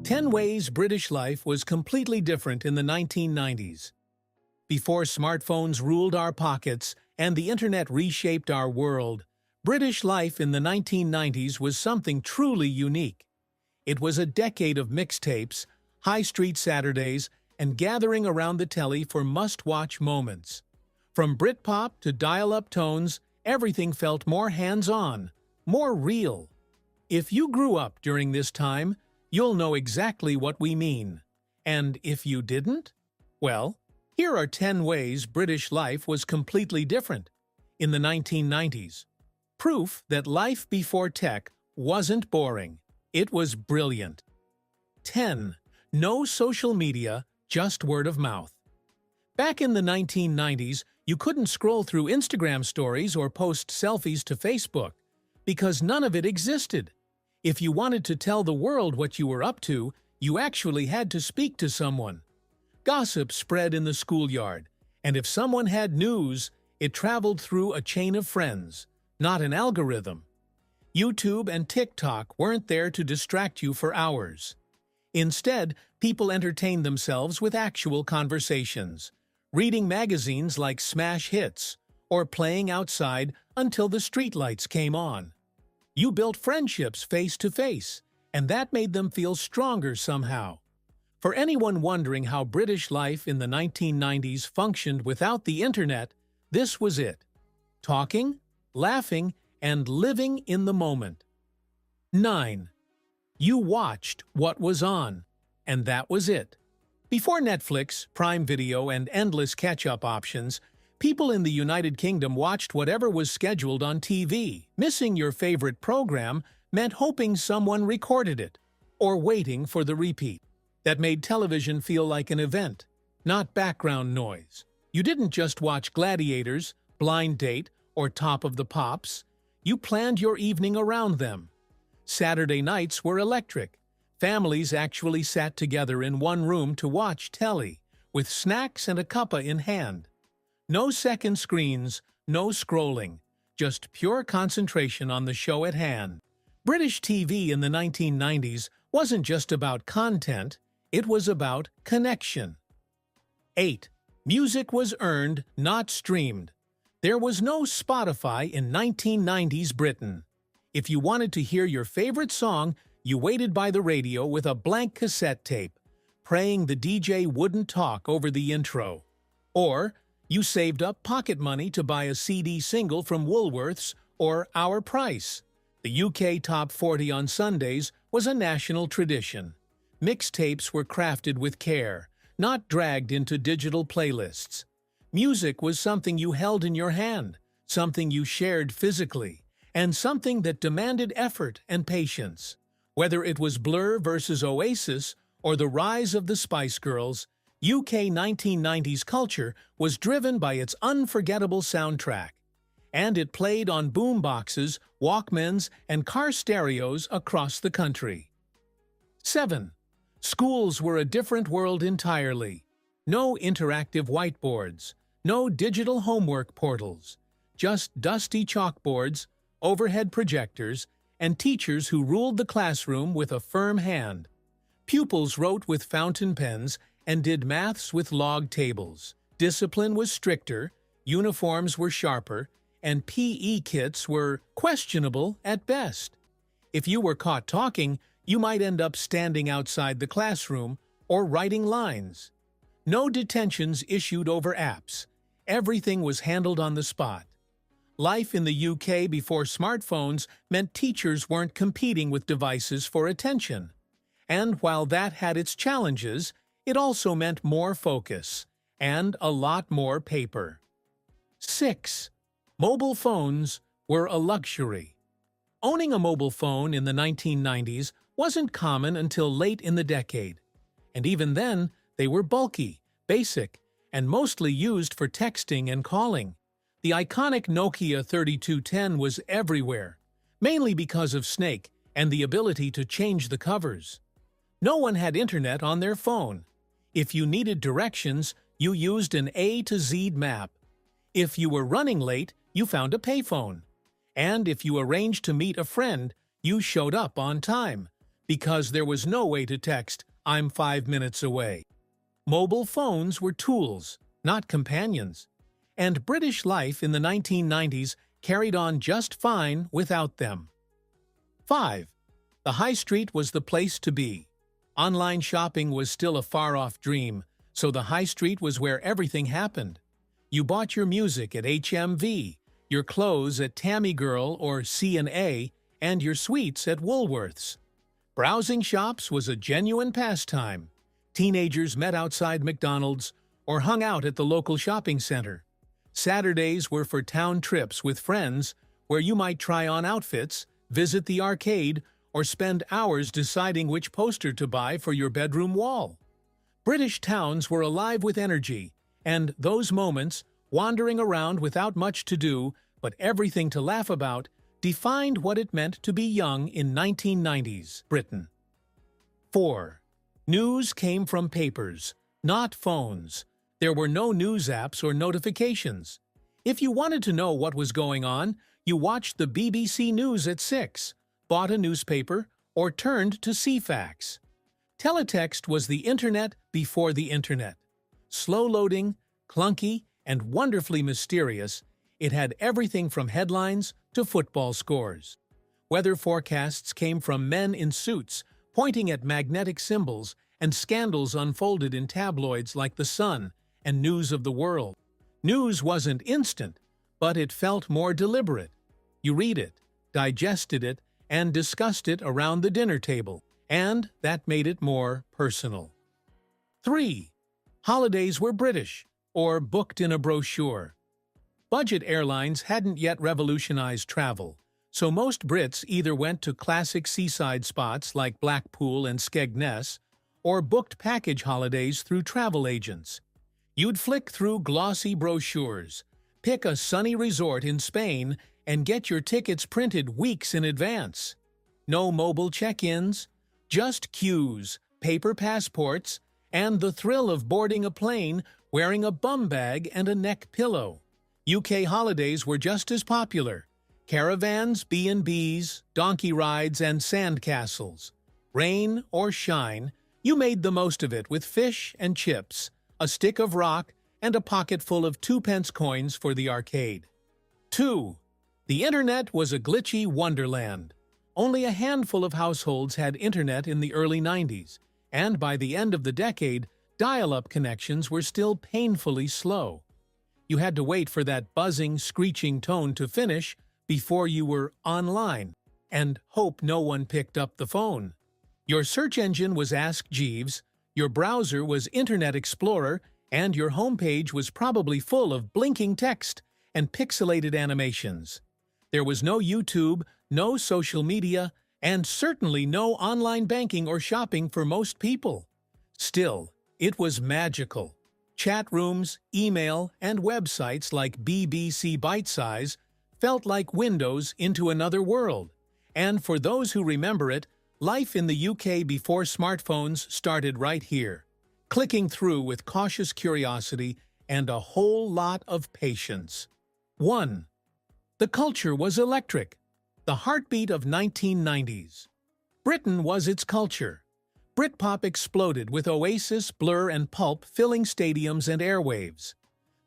10 Ways British Life Was Completely Different in the 1990s. Before smartphones ruled our pockets and the internet reshaped our world, British life in the 1990s was something truly unique. It was a decade of mixtapes, high street Saturdays, and gathering around the telly for must-watch moments. From Britpop to dial-up tones, everything felt more hands-on, more real. If you grew up during this time, you'll know exactly what we mean. And if you didn't? Well, here are 10 ways British life was completely different in the 1990s. Proof that life before tech wasn't boring. It was brilliant. 10. No social media, just word of mouth. Back in the 1990s, you couldn't scroll through Instagram stories or post selfies to Facebook because none of it existed. If you wanted to tell the world what you were up to, you actually had to speak to someone. Gossip spread in the schoolyard, and if someone had news, it traveled through a chain of friends, not an algorithm. YouTube and TikTok weren't there to distract you for hours. Instead, people entertained themselves with actual conversations, reading magazines like Smash Hits, or playing outside until the streetlights came on. You built friendships face-to-face, and that made them feel stronger somehow. For anyone wondering how British life in the 1990s functioned without the internet, this was it. Talking, laughing, and living in the moment. 9. You watched what was on, and that was it. Before Netflix, Prime Video, and endless catch-up options, people in the United Kingdom watched whatever was scheduled on TV. Missing your favorite program meant hoping someone recorded it, or waiting for the repeat. That made television feel like an event, not background noise. You didn't just watch Gladiators, Blind Date, or Top of the Pops. You planned your evening around them. Saturday nights were electric. Families actually sat together in one room to watch telly, with snacks and a cuppa in hand. No second screens, no scrolling, just pure concentration on the show at hand. British TV in the 1990s wasn't just about content, it was about connection. 8. Music was earned, not streamed. There was no Spotify in 1990s Britain. If you wanted to hear your favorite song, you waited by the radio with a blank cassette tape, praying the DJ wouldn't talk over the intro. Or you saved up pocket money to buy a CD single from Woolworths or Our Price. The UK Top 40 on Sundays was a national tradition. Mixtapes were crafted with care, not dragged into digital playlists. Music was something you held in your hand, something you shared physically, and something that demanded effort and patience. Whether it was Blur versus Oasis or the rise of the Spice Girls, UK 1990s culture was driven by its unforgettable soundtrack, and it played on boomboxes, Walkmans, and car stereos across the country. 7. Schools were a different world entirely. No interactive whiteboards, no digital homework portals, just dusty chalkboards, overhead projectors, and teachers who ruled the classroom with a firm hand. Pupils wrote with fountain pens and did maths with log tables. Discipline was stricter, uniforms were sharper, and PE kits were questionable at best. If you were caught talking, you might end up standing outside the classroom or writing lines. No detentions issued over apps. Everything was handled on the spot. Life in the UK before smartphones meant teachers weren't competing with devices for attention. And while that had its challenges, it also meant more focus and a lot more paper. 6. Mobile phones were a luxury. Owning a mobile phone in the 1990s wasn't common until late in the decade. And even then, they were bulky, basic, and mostly used for texting and calling. The iconic Nokia 3210 was everywhere, mainly because of Snake and the ability to change the covers. No one had internet on their phone. If you needed directions, you used an A to Z map. If you were running late, you found a payphone. And if you arranged to meet a friend, you showed up on time, because there was no way to text, "I'm 5 minutes away." Mobile phones were tools, not companions, and British life in the 1990s carried on just fine without them. 5. The high street was the place to be. Online shopping was still a far-off dream, so the high street was where everything happened. You bought your music at HMV, your clothes at Tammy Girl or C&A, and your sweets at Woolworths. Browsing shops was a genuine pastime. Teenagers met outside McDonald's or hung out at the local shopping center. Saturdays were for town trips with friends where you might try on outfits, visit the arcade, or spend hours deciding which poster to buy for your bedroom wall. British towns were alive with energy, and those moments, wandering around without much to do but everything to laugh about, defined what it meant to be young in 1990s Britain. 4. News came from papers, not phones. There were no news apps or notifications. If you wanted to know what was going on, you watched the BBC News at 6, bought a newspaper, or turned to CFAX. Teletext was the internet before the internet. Slow-loading, clunky, and wonderfully mysterious, it had everything from headlines to football scores. Weather forecasts came from men in suits pointing at magnetic symbols, and scandals unfolded in tabloids like The Sun and News of the World. News wasn't instant, but it felt more deliberate. You read it, digested it, and discussed it around the dinner table, and that made it more personal. 3. Holidays were British, or booked in a brochure. Budget airlines hadn't yet revolutionized travel, so most Brits either went to classic seaside spots like Blackpool and Skegness, or booked package holidays through travel agents. You'd flick through glossy brochures, pick a sunny resort in Spain, and get your tickets printed weeks in advance. No mobile check-ins, just queues, paper passports, and the thrill of boarding a plane wearing a bum bag and a neck pillow. UK holidays were just as popular. Caravans, B&Bs, donkey rides, and sand castles. Rain or shine, you made the most of it with fish and chips, a stick of rock, and a pocket full of 2-pence coins for the arcade. 2. The internet was a glitchy wonderland. Only a handful of households had internet in the early 90s, and by the end of the decade, dial-up connections were still painfully slow. You had to wait for that buzzing, screeching tone to finish before you were online, and hope no one picked up the phone. Your search engine was Ask Jeeves, your browser was Internet Explorer, and your homepage was probably full of blinking text and pixelated animations. There was no YouTube, no social media, and certainly no online banking or shopping for most people. Still, it was magical. Chat rooms, email, and websites like BBC Bitesize felt like windows into another world. And for those who remember it, life in the UK before smartphones started right here, clicking through with cautious curiosity and a whole lot of patience. 1. The culture was electric, the heartbeat of 1990s. Britain was its culture. Britpop exploded with Oasis, Blur, and Pulp filling stadiums and airwaves.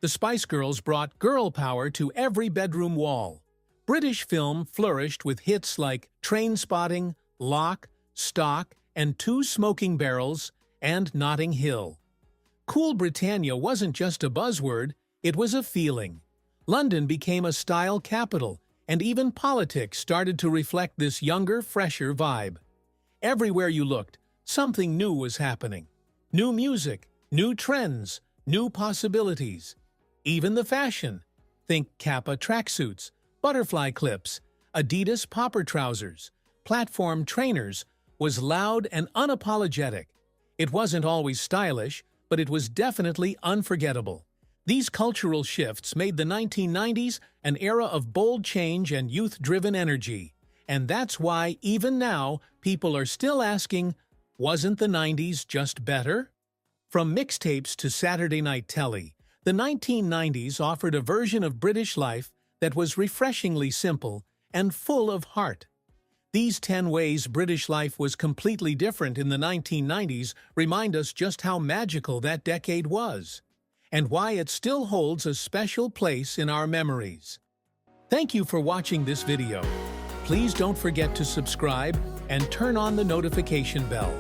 The Spice Girls brought girl power to every bedroom wall. British film flourished with hits like Trainspotting, Lock, Stock, and Two Smoking Barrels, and Notting Hill. Cool Britannia wasn't just a buzzword, it was a feeling. London became a style capital, and even politics started to reflect this younger, fresher vibe. Everywhere you looked, something new was happening. New music, new trends, new possibilities. Even the fashion. Think Kappa tracksuits, butterfly clips, Adidas popper trousers, platform trainers, was loud and unapologetic. It wasn't always stylish, but it was definitely unforgettable. These cultural shifts made the 1990s an era of bold change and youth-driven energy. And that's why, even now, people are still asking, wasn't the 90s just better? From mixtapes to Saturday night telly, the 1990s offered a version of British life that was refreshingly simple and full of heart. These 10 ways British life was completely different in the 1990s remind us just how magical that decade was, and why it still holds a special place in our memories. Thank you for watching this video. Please don't forget to subscribe and turn on the notification bell.